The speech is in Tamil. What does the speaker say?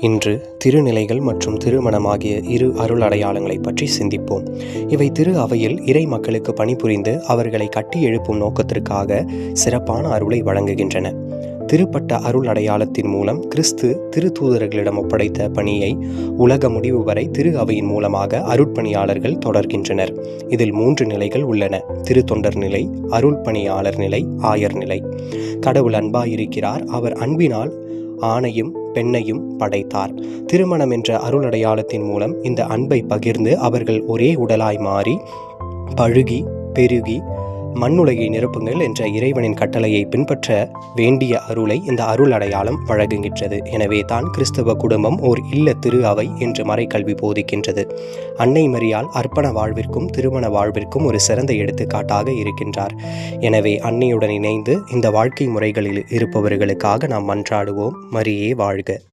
இன்று திருநிலைகள் மற்றும் திருமணம் ஆகிய இரு அருள் அடையாளங்களை பற்றி சிந்திப்போம். இவை திரு அவையில் இறை மக்களுக்கு பணிபுரிந்து அவர்களை கட்டி எழுப்பும் நோக்கத்திற்காக சிறப்பான அருளை வழங்குகின்றன. திருப்பட்ட அருள் அடையாளத்தின் மூலம் கிறிஸ்து திருத்தூதர்களிடம் ஒப்படைத்த பணியை உலக முடிவு வரை திரு அவையின் மூலமாக அருட்பணியாளர்கள் தொடர்கின்றனர். இதில் 3 நிலைகள் உள்ளன: திருத்தொண்டர் நிலை, அருள் பணியாளர் நிலை, ஆயர் நிலை. கடவுள் அன்பாயிருக்கிறார். அவர் அன்பினால் ஆணையும் பெண்ணையும் படைத்தார். திருமணம் என்ற அருள் அடையாளத்தின் மூலம் இந்த அன்பை பகிர்ந்து அவர்கள் ஒரே உடலாய் மாறி பழுகி பெருகி மண்ணுலகை நிரப்புங்கள் என்ற இறைவனின் கட்டளையை பின்பற்ற வேண்டிய அருளை இந்த அருள் அடையாளம் வழங்குகின்றது. எனவே தான் கிறிஸ்தவ குடும்பம் ஓர் இல்ல திரு அவை என்று மறைக்கல்வி போதிக்கின்றது. அன்னை மரியாள் அர்ப்பண வாழ்விற்கும் திருமண வாழ்விற்கும் ஒரு சிறந்த எடுத்துக்காட்டாக இருக்கின்றார். எனவே அன்னையுடன் இணைந்து இந்த வாழ்க்கை முறைகளில் இருப்பவர்களுக்காக நாம் மன்றாடுவோம். மரியே வாழ்க.